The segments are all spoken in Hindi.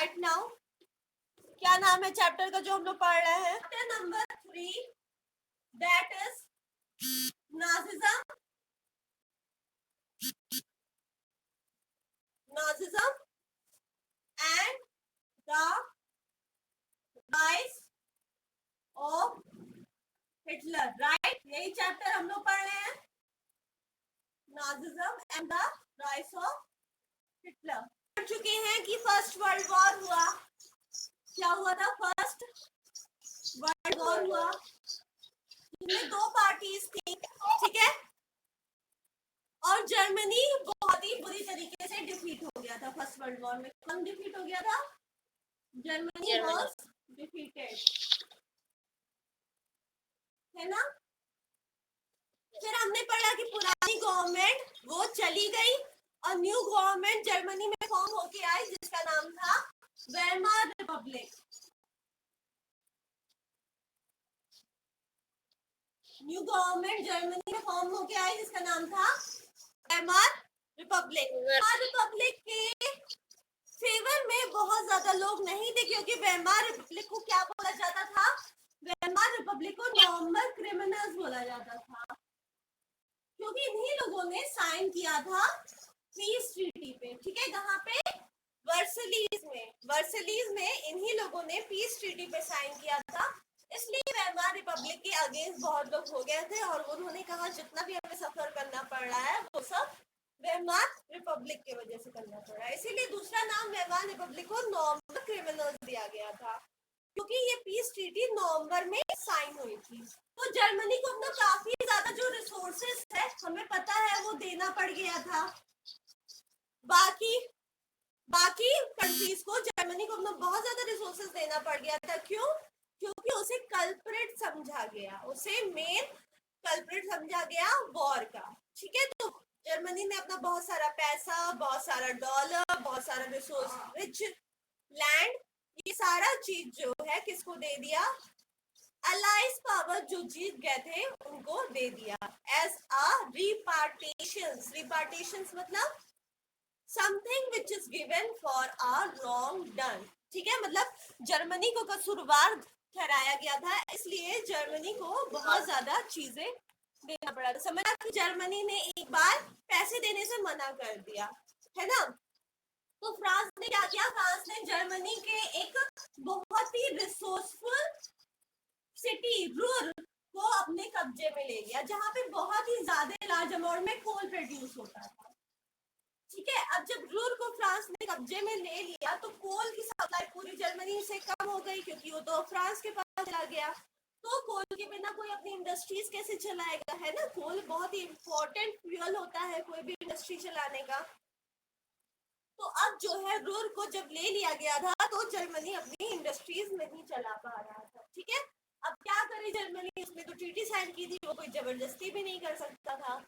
Right now. क्या नाम है चैप्टर का जो हम लोग पढ़ रहे हैं? Chapter number 3, that is Nazism and the rise of Hitler. Right, यही चैप्टर हम लोग पढ़ रहे हैं, Nazism and the rise of Hitler. पढ़ चुके हैं कि फर्स्ट वर्ल्ड वॉर हुआ। क्या हुआ था? फर्स्ट वर्ल्ड वॉर हुआ, जिसमें दो पार्टीज थी, ठीक है, और जर्मनी बहुत ही बुरी तरीके से डिफीट हो गया था फर्स्ट वर्ल्ड वॉर में। कौन डिफीट हो गया था? जर्मनी वॉज डिफीटेड, है ना। फिर हमने पढ़ा कि पुरानी गवर्नमेंट वो चली गई और न्यू गवर्नमेंट जर्मनी में फॉर्म होके आई, जिसका नाम था Weimar Republic. New government Germany में फॉर्म होके आई, जिसका नाम था वेमर रिपब्लिक। वेमर रिपब्लिक के फेवर में बहुत ज्यादा लोग नहीं थे, क्योंकि वेमर रिपब्लिक को क्या बोला जाता था? वेमर रिपब्लिक को नॉर्मल क्रिमिनल्स बोला जाता था, क्योंकि इन्हीं लोगों ने साइन किया था पीस ट्रीटी पे, ठीक है। कहाँ पे? वर्सलीज में इन्हीं लोगों ने पीस ट्रीटी पे साइन किया था। इसलिए वेमर रिपब्लिक के अगेंस्ट बहुत लोग हो गए थे और उन्होंने कहा जितना भी हमें सफर करना पड़ रहा है वो सब वेमर रिपब्लिक की वजह से करना पड़ा। इसीलिए दूसरा नाम वेमर रिपब्लिक को नॉर्मल क्रिमिनल्स दिया गया था, क्योंकि ये पीस ट्रीटी नवंबर में साइन हुई थी। तो जर्मनी को अपना काफी ज्यादा जो रिसोर्सेस है हमें पता है वो देना पड़ गया था। बाकी कंट्रीज को जर्मनी को अपना बहुत ज्यादा रिसोर्सेस देना पड़ गया था। क्यों? क्योंकि उसे कल्प्रिट समझा गया, उसे मेन कल्प्रिट समझा गया वॉर का, ठीक है। तो जर्मनी ने अपना बहुत सारा पैसा, बहुत सारा डॉलर, बहुत सारा रिसोर्स, रिच लैंड, ये सारा चीज जो है किसको दे दिया? अलाइज पावर जो जीत गए थे उनको दे दिया एज अ रिपार्टीशंस। रिपार्टीशंस मतलब something which is given for a wrong done, ठीक है। मतलब जर्मनी को कसूरवार ठहराया गया था, इसलिए जर्मनी को बहुत ज्यादा चीजें देना पड़ा था। समझा कि जर्मनी ने एक बार पैसे देने से मना कर दिया, है ना। तो फ्रांस ने क्या किया? फ्रांस ने जर्मनी के एक बहुत ही रिसोर्सफुल सिटी रूर को अपने कब्जे में ले लिया, जहां पे बहुत ही ज्यादा लार्ज अमाउंट में कोल प्रोड्यूस होता था, ठीक है। अब जब रूर को फ्रांस ने कब्जे में ले लिया तो कोल की सप्लाई पूरी जर्मनी से कम हो गई, क्योंकि वो तो फ्रांस के पास चला गया। तो कोल के बिना कोई अपनी इंडस्ट्रीज कैसे चलाएगा, है ना। कोल बहुत ही इंपॉर्टेंट फ्यूल होता है कोई भी इंडस्ट्री चलाने का। तो अब जो है रूर को जब ले लिया गया था तो जर्मनी अपनी इंडस्ट्रीज नहीं चला पा रहा था, ठीक है। अब क्या करे जर्मनी? उसने तो ट्रीटी साइन की थी, वो कोई जबरदस्ती भी नहीं कर सकता था।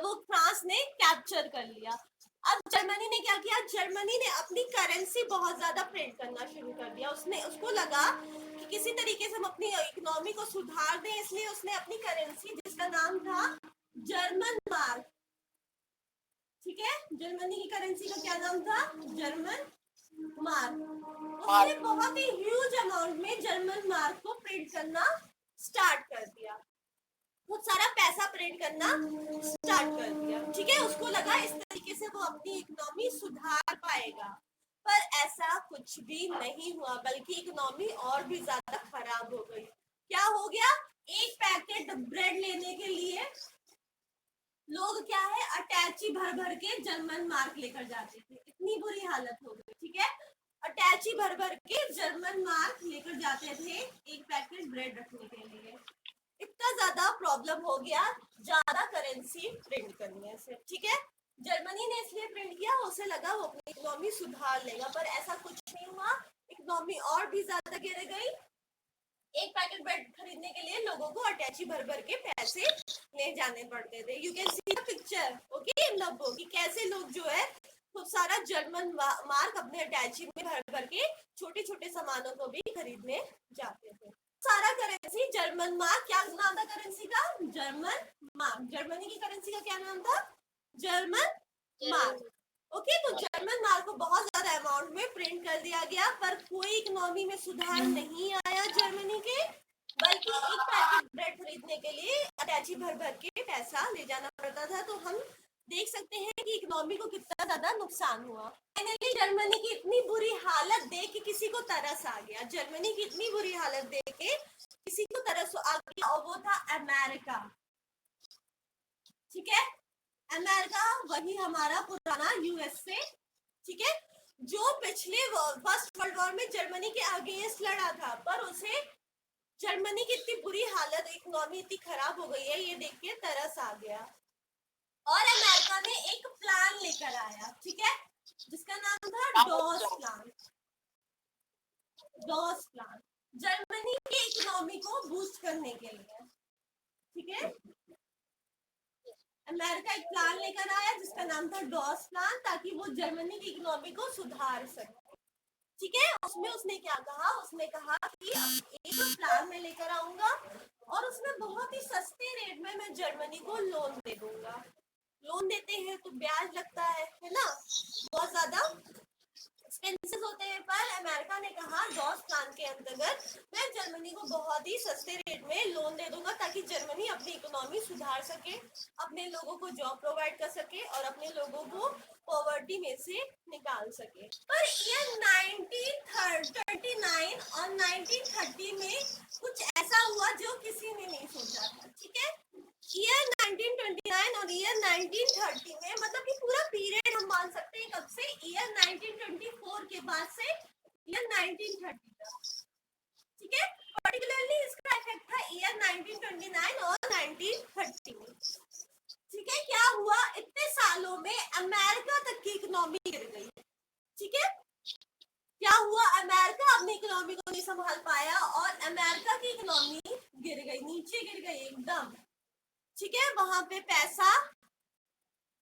वो फ्रांस ने कैप्चर कर लिया। अब जर्मनी ने क्या किया? जर्मनी ने अपनी करेंसी बहुत ज्यादा प्रिंट करना शुरू कर दिया। उसको लगा कि किसी तरीके से हम अपनी इकोनॉमी को सुधार दें, इसलिए उसने अपनी करेंसी, जिसका नाम था जर्मन मार्क, ठीक है। जर्मनी की करेंसी का क्या नाम था? German mark. उसने बहुत ही ह्यूज अमाउंट में जर्मन मार्क को प्रिंट करना स्टार्ट कर दिया, बहुत सारा पैसा प्रिंट करना स्टार्ट कर दिया, ठीक है। उसको लगा इस तरीके से वो अपनी इकोनॉमी सुधार पाएगा, पर ऐसा कुछ भी नहीं हुआ, बल्कि इकोनॉमी और भी ज्यादा खराब हो गई। क्या हो गया? एक पैकेट ब्रेड लेने के लिए लोग क्या है अटैची भर भर के जर्मन मार्क लेकर जाते थे, इतनी बुरी हालत हो गई, ठीक है। अटैची भर भर के जर्मन मार्क लेकर जाते थे एक पैकेट ब्रेड रखने के लिए। इतना ज्यादा प्रॉब्लम हो गया ज्यादा करेंसी प्रिंट करने से, ठीक है। जर्मनी ने इसलिए प्रिंट किया, उसे लगा वो अपनी इकोनॉमी सुधार लेगा, पर ऐसा कुछ नहीं हुआ। इकोनॉमी और भी ज्यादा गिर गई। एक पैकेट ब्रेड खरीदने के लिए लोगों को अटैची भर भर के पैसे ले जाने पड़ते थे। You can see the picture okay in the book, कि कैसे लोग जो है खूब सारा जर्मन मार्क अपने अटैची में भर भर के छोटे छोटे सामानों को भी खरीदने जाते थे। सारा करेंसी जर्मन मार्क। क्या नाम था करेंसी का? German mark. जर्मनी की करेंसी का क्या नाम था? German mark. ओके, तो जर्मन मार्क को बहुत ज्यादा अमाउंट में प्रिंट कर दिया गया, पर कोई इकोनॉमी में सुधार नहीं आया जर्मनी के, बल्कि एक पैकेट ब्रेड खरीदने के लिए अटैची भर भर के पैसा ले जाना पड़ता था। तो हम देख सकते हैं कि इकोनॉमी को कितना ज्यादा नुकसान हुआ। फाइनली जर्मनी की इतनी बुरी हालत देख के किसी को तरस आ गया, जर्मनी की इतनी बुरी हालत देख के किसी को तरस आ गया, और वो था अमेरिका। ठीक है, अमेरिका वही हमारा पुराना यूएसए। ठीक है, जो पिछले फर्स्ट वर्ल्ड वॉर में जर्मनी के अगेंस्ट लड़ा था, पर उसे जर्मनी की इतनी बुरी हालत, इकोनॉमी इतनी खराब हो गई है, ये देख के तरस आ गया, और अमेरिका ने एक प्लान लेकर आया। ठीक है, जिसका नाम था Dawes plan. Dawes plan Germany की इकोनॉमी को बूस्ट करने के लिए। ठीक है, अमेरिका एक प्लान लेकर आया जिसका नाम था डॉस प्लान, ताकि वो जर्मनी की इकोनॉमी को सुधार सके। ठीक है, उसमें उसने क्या कहा, उसने कहा कि एक प्लान में लेकर आऊंगा, और उसमें बहुत ही सस्ते रेट में मैं जर्मनी को लोन दे दूंगा। लोन देते हैं तो ब्याज लगता है ना, बहुत ज्यादा एक्सपेंसिव होते हैं, पर अमेरिका ने कहा डॉस प्लान के अंतर्गत मैं जर्मनी को बहुत ही सस्ते रेट में लोन दे दूंगा, ताकि जर्मनी अपनी इकोनॉमी सुधार सके, अपने लोगों को जॉब प्रोवाइड कर सके, और अपने लोगों को पॉवर्टी में से निकाल सके। पर ईयर 1939 और 1930 में कुछ ऐसा हुआ जो किसी ने नहीं सोचा था। ठीक है, ईयर 1929 और ईयर 1930 में, मतलब कि पूरा पीरियड हम मान सकते हैं कब से, ईयर 1924 के बाद से ईयर 1930 तक। ठीक है, पर्टिकुलरली इसका इफेक्ट था ईयर 1929 और 1930 में। ठीक है, क्या हुआ, इतने सालों में अमेरिका तक की इकोनॉमी गिर गई। ठीक है, क्या हुआ, अमेरिका अपनी इकोनॉमी को नहीं संभाल पाया, और अमेरिका की इकोनॉमी गिर गई, नीचे गिर गई एकदम। ठीक है, वहां पे पैसा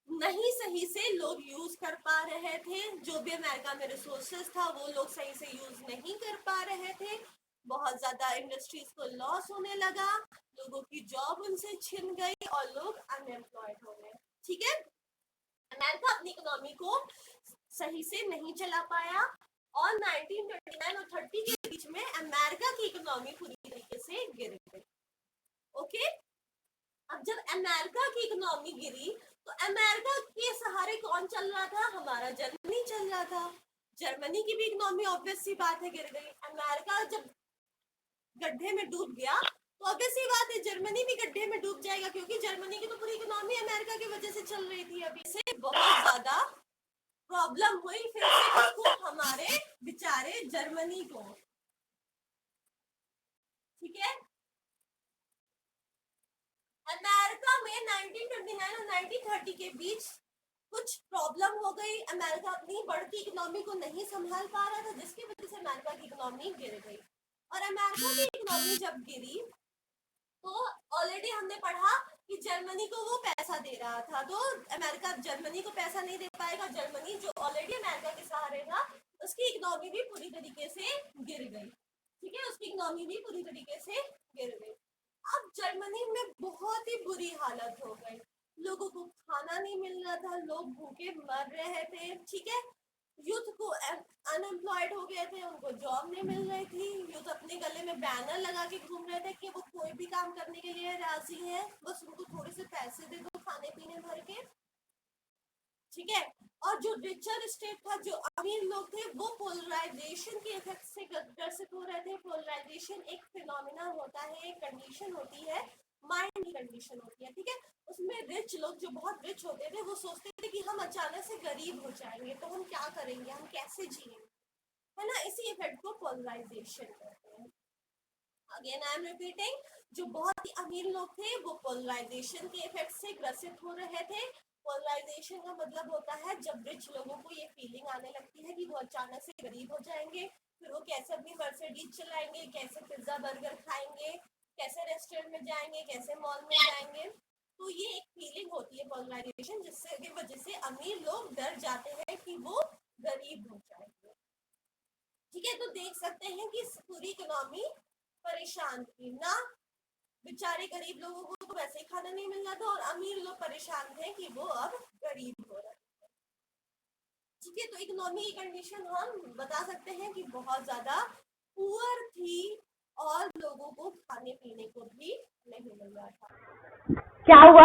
नहीं सही से लोग यूज कर पा रहे थे, जो भी अमेरिका में रिसोर्सेज था वो लोग सही से यूज नहीं कर पा रहे थे, बहुत ज्यादा इंडस्ट्रीज को लॉस होने लगा, लोगों की जॉब उनसे छिन गई, और लोग अनएम्प्लॉयड हो गए। ठीक है, अमेरिका अपनी इकोनॉमी को सही से नहीं चला पाया, और 1929 और 30 के बीच में अमेरिका की इकोनॉमी पूरी तरीके से गिर गई। ओके, अब जब अमेरिका की इकोनॉमी गिरी, तो अमेरिका के सहारे कौन चल रहा था, हमारा जर्मनी चल रहा था। जर्मनी की भी इकोनॉमी ऑब्वियस सी बात है गिर गई। अमेरिका जब गड्ढे में डूब गया, तो ऑब्वियस सी बात है जर्मनी भी गड्ढे में डूब जाएगा, क्योंकि जर्मनी की तो पूरी इकोनॉमी अमेरिका की वजह से चल रही थी। अभी से बहुत ज्यादा प्रॉब्लम हुई फिर से इसको, हमारे बेचारे जर्मनी को। ठीक है, अमेरिका में 1929 और 1930 के बीच कुछ प्रॉब्लम हो गई, अमेरिका अपनी बढ़ती इकोनॉमी को नहीं संभाल पा रहा था, जिसकी वजह से अमेरिका की इकोनॉमी गिर गई। और अमेरिका की इकोनॉमी जब गिरी, तो ऑलरेडी हमने पढ़ा कि जर्मनी को वो पैसा दे रहा था, तो अमेरिका जर्मनी को पैसा नहीं दे पाएगा, जर्मनी जो ऑलरेडी अमेरिका के सहारे था, उसकी इकोनॉमी भी पूरी तरीके से गिर गई। ठीक है, उसकी इकोनॉमी भी पूरी तरीके से गिर गई। अब जर्मनी में बहुत ही बुरी हालत हो गई, लोगों को खाना नहीं मिल रहा था, लोग भूखे मर रहे थे। ठीक है, यूथ को अनएम्प्लॉयड हो गए थे, उनको जॉब नहीं मिल रही थी, यूथ अपने गले में बैनर लगा के घूम रहे थे कि वो कोई भी काम करने के लिए राजी है, बस उनको थोड़े से पैसे दे दो खाने पीने भर के। ठीक है, और जो रिचर स्टेट था, जो अमीर लोग थे, वो पोलराइजेशन के इफेक्ट से ग्रसित हो रहे थे। पोलराइजेशन एक फिनोमिना होता है, एक कंडीशन होती है, माइंड की कंडीशन होती है। ठीक है, उसमें रिच लोग जो बहुत रिच होते थे, वो सोचते थे कि हम अचानक से गरीब हो जाएंगे तो हम क्या करेंगे, हम कैसे जिएंगे, है ना, इसी इफेक्ट को पोलराइजेशन कहते हैं। अगेन आई एम रिपीटिंग, जो बहुत ही अमीर लोग थे वो पोलराइजेशन के इफेक्ट से ग्रसित हो रहे थे। पोलराइजेशन का मतलब होता है जब रिच लोगों को ये फीलिंग आने लगती है कि वो अचानक से गरीब हो जाएंगे, फिर वो कैसे अपनी मर्सिडीज चलाएंगे, कैसे पिज्जा बर्गर खाएंगे, कैसे रेस्टोरेंट में जाएंगे, कैसे मॉल में जाएंगे। तो ये एक फीलिंग होती है पोलराइजेशन, जिससे की वजह से अमीर लोग डर जाते हैं कि वो गरीब हो जाएंगे। ठीक है, तो देख सकते हैं कि पूरी इकोनॉमी परेशान थी ना, बेचारे गरीब लोगों को तो वैसे ही खाना नहीं मिल रहा था, और अमीर लोग परेशान थे कि वो अब गरीब हो रहे थे। ठीक है, तो इकोनॉमी की कंडीशन हम बता सकते हैं कि बहुत ज्यादा पुअर थी और लोगों को खाने पीने को भी नहीं मिल रहा था। क्या हुआ,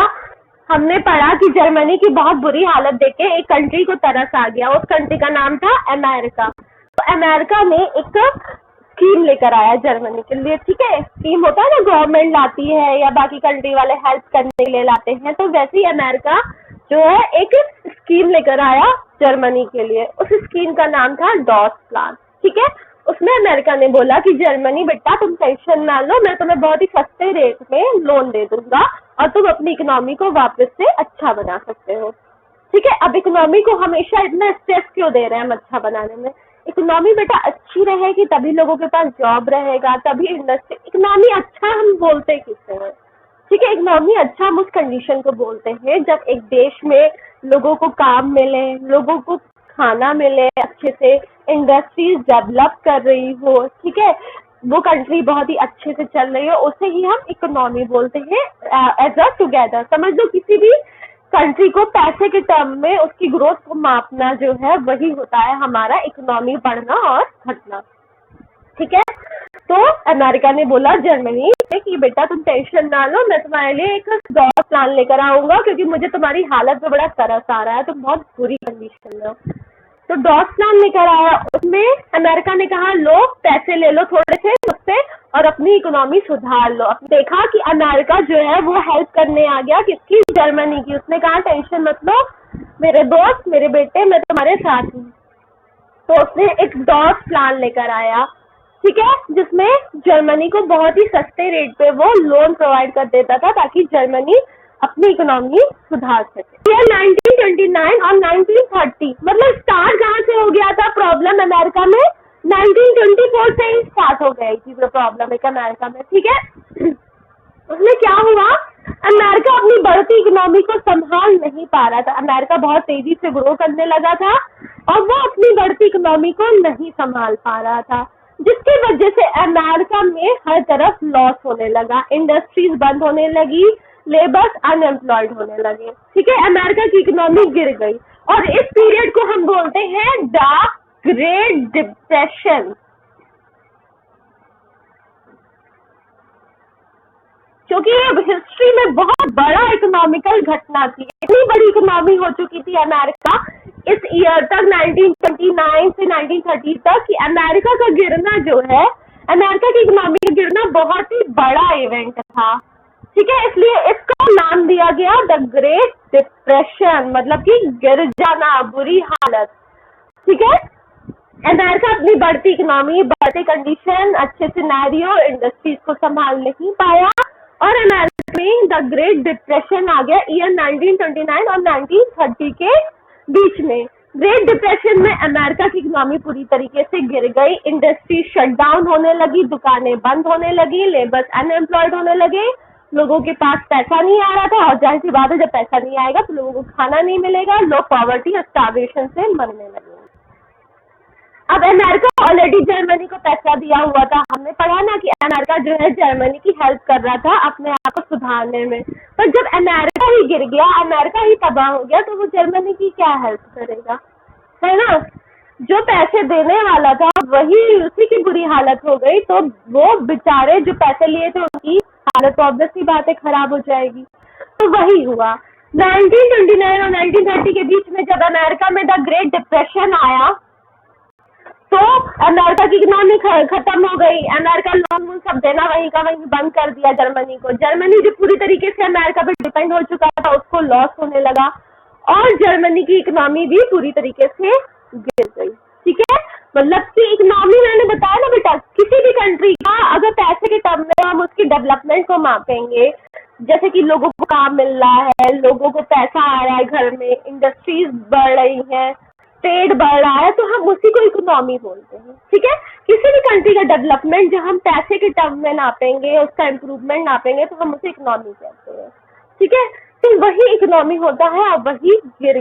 हमने पढ़ा कि जर्मनी की बहुत बुरी हालत देख के एक कंट्री को तरस आ गया। उस कंट्री का नाम था अमेरिका। तो अमेरिका ने एक स्कीम लेकर आया जर्मनी के लिए। ठीक है, स्कीम होता है ना, गवर्नमेंट लाती है या बाकी कंट्री वाले हेल्प करने के लिए लाते हैं, तो वैसे ही अमेरिका जो है एक स्कीम लेकर आया जर्मनी के लिए। उस स्कीम का नाम था डॉस प्लान। ठीक है, उसमें अमेरिका ने बोला कि जर्मनी बेटा तुम टेंशन ना लो, मैं तुम्हें बहुत ही सस्ते रेट में लोन दे दूंगा और तुम अपनी इकोनॉमी को वापस से अच्छा बना सकते हो। ठीक है, अब इकोनॉमी को हमेशा इतना स्ट्रेस क्यों दे रहे हैं हम अच्छा बनाने में? इकोनॉमी बेटा अच्छी रहेगी तभी लोगों के पास जॉब रहेगा, तभी इंडस्ट्री। इकोनॉमी अच्छा हम बोलते किससे हैं? ठीक है, इकोनॉमी अच्छा हम उस कंडीशन को बोलते हैं जब एक देश में लोगों को काम मिले, लोगों को खाना मिले, अच्छे से इंडस्ट्रीज डेवलप कर रही हो। ठीक है, वो कंट्री बहुत ही अच्छे से चल रही हो, उसे ही हम इकोनॉमी बोलते हैं एज अ टुगेदर। समझ लो, किसी भी कंट्री को पैसे के टर्म में उसकी ग्रोथ को मापना जो है वही होता है हमारा इकोनॉमी बढ़ना और घटना। ठीक है, तो अमेरिका ने बोला जर्मनी से कि बेटा तुम टेंशन ना लो, मैं तुम्हारे लिए एक डॉस प्लान लेकर आऊंगा क्योंकि मुझे तुम्हारी हालत में बड़ा तरस आ रहा है, तुम बहुत बुरी कंडीशन में हो। तो डॉस प्लान लेकर आया, उसमें अमेरिका ने कहा लो पैसे ले लो थोड़े से मुझसे और अपनी इकोनॉमी सुधार लो। देखा कि अमेरिका जो है वो हेल्प करने आ गया, किसकी? जर्मनी की। उसने कहा टेंशन मत लो मेरे दोस्त, मेरे बेटे, मैं तुम्हारे साथ हूँ। तो उसने एक डॉस प्लान लेकर आया। ठीक है, जिसमें जर्मनी को बहुत ही सस्ते रेट पे वो लोन प्रोवाइड कर देता था ताकि जर्मनी अपनी इकोनॉमी सुधार सके। ये 1929 और 1930 मतलब स्टार्ट कहाँ से हो गया था प्रॉब्लम अमेरिका में? 1924 से ही स्टार्ट हो गई थी प्रॉब्लम एक अमेरिका में। ठीक है, उसमें क्या हुआ, अमेरिका अपनी बढ़ती इकोनॉमी को संभाल नहीं पा रहा था। अमेरिका बहुत तेजी से ग्रो करने लगा था और वो अपनी बढ़ती इकोनॉमी को नहीं संभाल पा रहा था, जिसकी वजह से अमेरिका में हर तरफ लॉस होने लगा, इंडस्ट्रीज बंद होने लगी, लेबर्स अनएम्प्लॉयड होने लगे। ठीक है, अमेरिका की इकोनॉमी गिर गई और इस पीरियड को हम बोलते हैं द ग्रेट डिप्रेशन। क्योंकि हिस्ट्री में बहुत बड़ा इकोनॉमिकल घटना थी, इतनी बड़ी इकोनॉमी हो चुकी थी अमेरिका इस ईयर तक 1929 से 1930 तक कि अमेरिका का गिरना जो है, अमेरिका की इकोनॉमी का गिरना बहुत ही बड़ा इवेंट था। ठीक है, इसलिए इसका नाम दिया गया द ग्रेट डिप्रेशन, मतलब कि गिर जाना, बुरी हालत। ठीक है, अमेरिका अपनी बढ़ती इकोनॉमी, बढ़ते कंडीशन, अच्छे सिनेरियो, इंडस्ट्रीज को संभाल नहीं पाया और अमेरिका में द ग्रेट डिप्रेशन आ गया ईयर 1929 और 1930 के बीच में। ग्रेट डिप्रेशन में अमेरिका की इकोनॉमी पूरी तरीके से गिर गई, इंडस्ट्री शट डाउन होने लगी, दुकानें बंद होने लगी, लेबर्स अनएम्प्लॉयड होने लगे, लोगों के पास पैसा नहीं आ रहा था और जाहिर सी बात है जब पैसा नहीं आएगा तो लोगों को खाना नहीं मिलेगा, लोग पॉवर्टी और स्टार्वेशन से मरने लगे। अब अमेरिका ऑलरेडी जर्मनी को पैसा दिया हुआ था, हमने पढ़ा ना कि अमेरिका जो है जर्मनी की हेल्प कर रहा था अपने आप को सुधारने में। पर जब अमेरिका ही गिर गया, अमेरिका ही तबाह हो गया, तो वो जर्मनी की क्या हेल्प करेगा, है ना? जो पैसे देने वाला था वही, उसी की बुरी हालत हो गई, तो वो बेचारे जो पैसे लिए थे उनकी हालत तो ऑब्वियसली बात है खराब हो जाएगी। तो वही हुआ 1929 और 1930 के बीच में जब अमेरिका में द ग्रेट डिप्रेशन आया तो अमेरिका की इकोनॉमी खत्म हो गई। अमेरिका लोन सब देना वहीं का वहीं बंद कर दिया जर्मनी को। जर्मनी जो पूरी तरीके से अमेरिका पे डिपेंड हो चुका था उसको लॉस होने लगा और जर्मनी की इकोनॉमी भी पूरी तरीके से गिर गई। ठीक है, मतलब कि इकोनॉमी मैंने बताया ना बेटा, किसी भी कंट्री का अगर पैसे के टर्म में हम उसकी डेवलपमेंट को मापेंगे, जैसे कि लोगों को काम मिल रहा है, लोगों को पैसा आ रहा है घर में, इंडस्ट्रीज बढ़ रही है, ट्रेड बढ़ रहा है, तो हम उसी को इकोनॉमी बोलते हैं। ठीक है, किसी भी कंट्री का डेवलपमेंट जो हम पैसे के टर्म में नापेंगे, उसका इम्प्रूवमेंट नापेंगे, तो हम उसे इकोनॉमी कहते हैं। ठीक है, तो वही इकोनॉमी होता है और वही गिर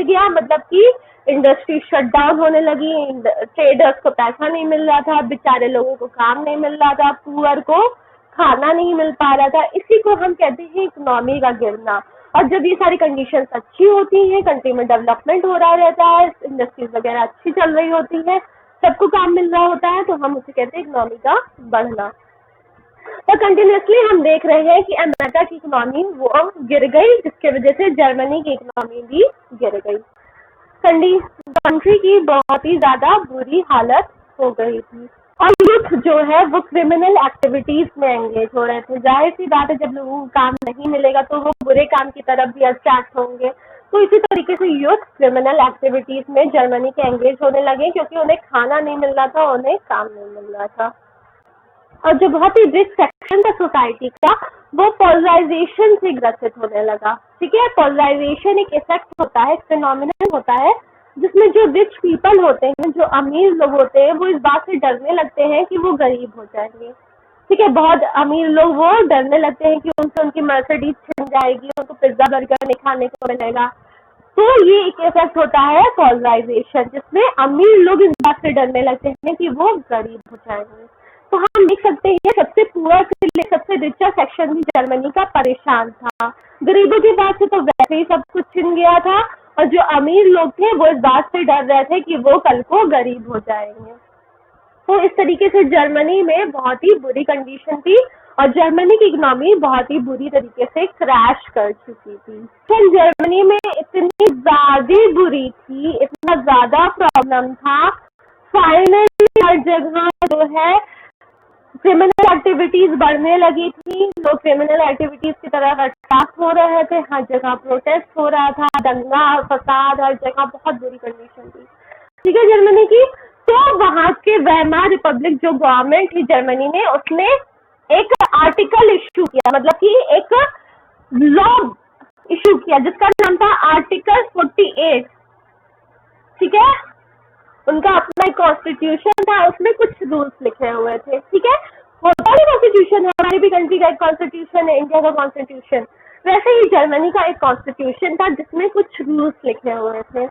गया मतलब कि इंडस्ट्री शट डाउन होने लगी, ट्रेडर्स को पैसा नहीं मिल रहा था, बेचारे लोगों को काम नहीं मिल रहा था, पुअर को खाना नहीं मिल पा रहा था, इसी को हम कहते हैं इकोनॉमी का गिरना। और जब ये सारी कंडीशंस अच्छी होती हैं, कंट्री में डेवलपमेंट हो रहा रहता है, इंडस्ट्रीज वगैरह अच्छी चल रही होती है, सबको काम मिल रहा होता है, तो हम उसे कहते हैं इकोनॉमी का बढ़ना। तो कंटिन्यूसली हम देख रहे हैं कि अमेरिका की इकोनॉमी वो गिर गई, जिसके वजह से जर्मनी की इकोनॉमी भी गिर गई। कंट्री की बहुत ही ज्यादा बुरी हालत हो गई थी और यूथ जो है वो क्रिमिनल एक्टिविटीज में एंगेज हो रहे थे। जाहिर सी बात है, जब लोगों को काम नहीं मिलेगा तो वो बुरे काम की तरफ भी अट्रैक्ट होंगे। तो इसी तरीके से यूथ क्रिमिनल एक्टिविटीज में जर्मनी के एंगेज होने लगे, क्योंकि उन्हें खाना नहीं मिल रहा था, उन्हें काम नहीं मिल रहा था। और जो बहुत ही रिच सेक्शन था सोसाइटी का, वो पोलराइजेशन से ग्रसित होने लगा। ठीक है, पोलराइजेशन एक इफेक्ट होता है, एक फिनोमिनन होता है, जिसमें जो रिच पीपल होते हैं, जो अमीर लोग होते हैं, वो इस बात से डरने लगते हैं कि वो गरीब हो जाएंगे। ठीक है, बहुत अमीर लोग वो डरने लगते हैं कि उनसे उनकी मर्सिडीज छिन जाएगी, उनको पिज्जा बर्गर नहीं खाने को मिलेगा। तो ये एक इफेक्ट होता है पोलराइजेशन, जिसमें अमीर लोग इस बात से डरने लगते हैं कि वो गरीब हो जाएंगे। तो हम देख सकते हैं सबसे पुअर से लेकर सबसे रिचर सेक्शन भी जर्मनी का परेशान था। गरीबों की बात से तो वैसे ही सब कुछ छिन गया था, और जो अमीर लोग थे वो इस बात से डर रहे थे कि वो कल को गरीब हो जाएंगे। तो इस तरीके से जर्मनी में बहुत ही बुरी कंडीशन थी और जर्मनी की इकोनॉमी बहुत ही बुरी तरीके से क्रैश कर चुकी थी। तो जर्मनी में इतनी ज्यादा बुरी थी, इतना ज्यादा प्रॉब्लम था, फाइनली हर जगह जो है क्रिमिनल एक्टिविटीज बढ़ने लगी थी। लोग क्रिमिनल एक्टिविटीज की तरफ अट्रैक्ट हो रहे थे, हर जगह प्रोटेस्ट हो रहा था, दंगा फसाद, हर जगह बहुत बुरी कंडीशन थी। ठीक है, जर्मनी की। तो वहां के वेइमार रिपब्लिक जो गवर्नमेंट थी जर्मनी ने, उसने एक आर्टिकल इश्यू किया, मतलब कि एक लॉ इश्यू किया जिसका नाम था आर्टिकल 48। ठीक है, उनका अपना एक कॉन्स्टिट्यूशन था, उसमें कुछ रूल्स लिखे हुए थे। ठीक है, होता है कॉन्स्टिट्यूशन है, हमारी भी कंट्री का एक कॉन्स्टिट्यूशन है, इंडिया का कॉन्स्टिट्यूशन, वैसे ही जर्मनी का एक कॉन्स्टिट्यूशन था जिसमें कुछ रूल्स लिखे हुए थे।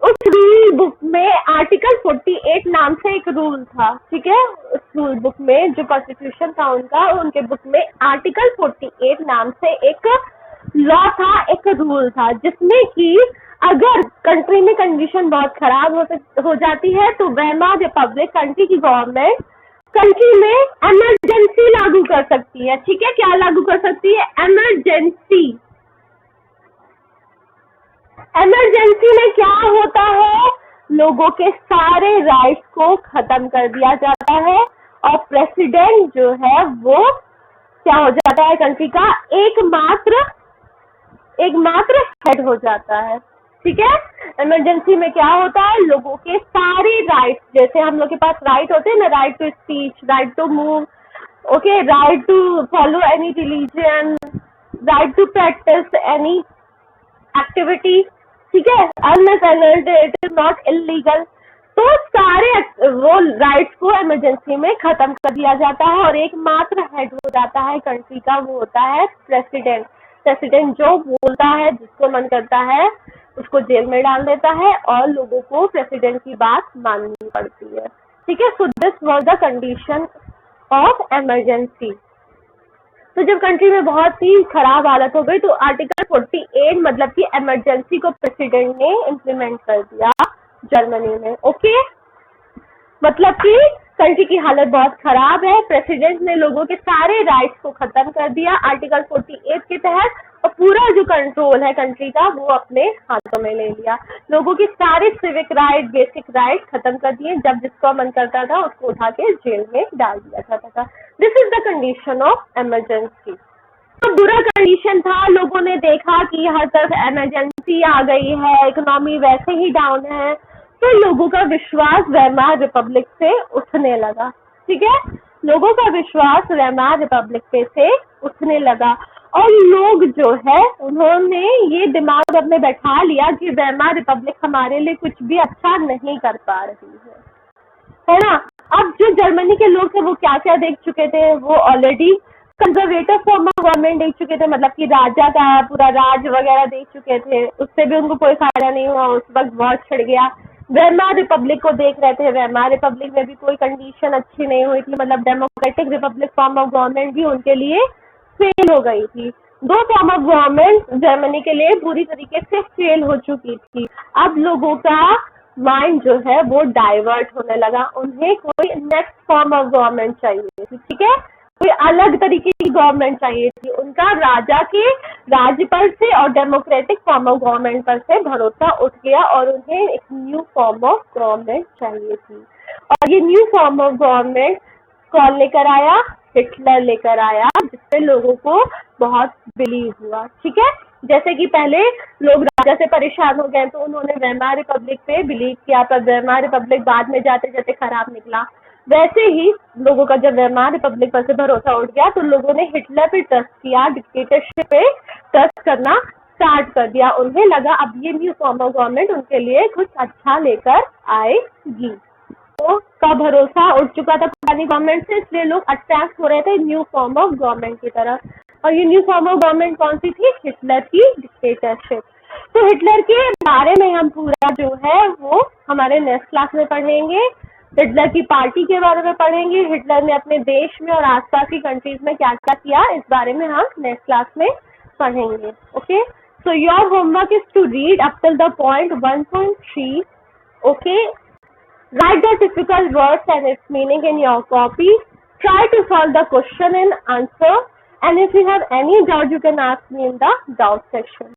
उस रूल बुक में आर्टिकल 48 नाम से एक रूल था। ठीक है, उस रूल बुक में जो कॉन्स्टिट्यूशन था उनका, उनके बुक में आर्टिकल 48 नाम से एक लॉ था, एक रूल था, जिसमें कि अगर कंट्री में कंडीशन बहुत खराब हो जाती है तो वेइमार रिपब्लिक कंट्री की गवर्नमेंट कंट्री में इमरजेंसी लागू कर सकती है। ठीक है, क्या लागू कर सकती है? इमरजेंसी। इमरजेंसी में क्या होता है? लोगों के सारे राइट्स को खत्म कर दिया जाता है और प्रेसिडेंट जो है वो क्या हो जाता है? कंट्री का एकमात्र हेड हो जाता है। ठीक है, इमरजेंसी में क्या होता है? लोगों के सारे राइट्स, जैसे हम लोग के पास राइट होते हैं ना, right to speech, right to move, okay, right to follow any religion, right to practise any activity, ठीक है, unless and it is not illegal. तो सारे वो राइट्स को इमरजेंसी में खत्म कर दिया जाता है और एकमात्र हेड हो जाता है कंट्री का, वो होता है प्रेसिडेंट। प्रेसिडेंट जो बोलता है, जिसको मन करता है उसको जेल में डाल देता है और लोगों को प्रेसिडेंट की बात माननी पड़ती है। ठीक है, so this was the condition of emergency. तो जब कंट्री में बहुत ही खराब हालत हो गई तो आर्टिकल 48 मतलब कि इमरजेंसी को प्रेसिडेंट ने इम्प्लीमेंट कर दिया जर्मनी में। ओके, मतलब कि कंट्री की हालत बहुत खराब है, प्रेसिडेंट ने लोगों के सारे राइट्स को खत्म कर दिया आर्टिकल 48 के तहत और पूरा जो कंट्रोल है कंट्री का वो अपने हाथों में ले लिया। लोगों की सारे सिविक राइट, बेसिक राइट खत्म कर दिए, जब जिसको मन करता था उसको उठा के जेल में डाल दिया जाता था। This is the condition of emergency. तो बुरा कंडीशन था, लोगों ने देखा कि हर तरफ इमरजेंसी आ गई है, इकोनॉमी वैसे ही डाउन है, तो लोगों का विश्वास वेइमार रिपब्लिक से उठने लगा। ठीक है, लोगों का विश्वास वेइमार रिपब्लिक पे से उठने लगा और लोग जो है उन्होंने ये दिमाग अपने बैठा लिया कि वेइमार रिपब्लिक हमारे लिए कुछ भी अच्छा नहीं कर पा रही है ना। अब जो जर्मनी के लोग थे वो क्या क्या देख चुके थे? वो already conservative form of government देख चुके थे, मतलब कि राजा का पूरा राज वगैरह देख चुके थे, उससे भी उनको कोई फायदा नहीं हुआ, उस वक्त वॉर छिड़ गया। वेइमार रिपब्लिक को देख रहे थे, वेइमार रिपब्लिक में भी कोई कंडीशन अच्छी नहीं हुई थी, मतलब democratic Republic form of government भी उनके लिए फेल हो गई थी। दो फॉर्म ऑफ गवर्नमेंट जर्मनी के लिए पूरी तरीके से फेल हो चुकी थी। अब लोगों का माइंड जो है वो डाइवर्ट होने लगा, उन्हें कोई नेक्स्ट फॉर्म ऑफ गवर्नमेंट चाहिए थी, ठीक है, कोई अलग तरीके की गवर्नमेंट चाहिए थी। उनका राजा के राज्य पर से और डेमोक्रेटिक फॉर्म ऑफ गवर्नमेंट पर से भरोसा उठ गया और उन्हें एक न्यू फॉर्म ऑफ गवर्नमेंट चाहिए थी। और ये न्यू फॉर्म ऑफ गवर्नमेंट कौन लेकर आया? हिटलर लेकर आया, जिससे लोगों को बहुत बिलीव हुआ, ठीक है। जैसे कि पहले लोग राजा से परेशान हो गए तो उन्होंने वेमार रिपब्लिक पे बिलीव किया, पर वेमार रिपब्लिक बाद में जाते जाते खराब निकला। वैसे ही लोगों का जब वेमार रिपब्लिक पर से भरोसा उठ गया तो लोगों ने हिटलर पे ट्रस्ट किया, डिक्टेटरशिप पे ट्रस्ट करना स्टार्ट कर दिया। उन्हें लगा अब ये न्यू फॉर्म ऑफ गवर्नमेंट उनके लिए कुछ अच्छा लेकर आएगी। तो का भरोसा उठ चुका था पुरानी गवर्नमेंट से, इसलिए लोग अट्रैक्ट हो रहे थे न्यू फॉर्म ऑफ गवर्नमेंट की तरफ। और ये न्यू फॉर्म ऑफ गवर्नमेंट कौन सी थी? हिटलर की डिक्टेटरशिप। तो हिटलर के बारे में हम पूरा जो है वो हमारे नेक्स्ट क्लास में पढ़ेंगे। हिटलर की पार्टी के बारे में पढ़ेंगे, हिटलर ने अपने देश में और आसपास की कंट्रीज में क्या क्या किया, इस बारे में हम नेक्स्ट क्लास में पढ़ेंगे। Okay, so your homework is to read up till the point 1.3. Okay, write the difficult words and its meaning in your copy. Try to solve the question and answer. And if you have any doubt, you can ask me in the doubt section.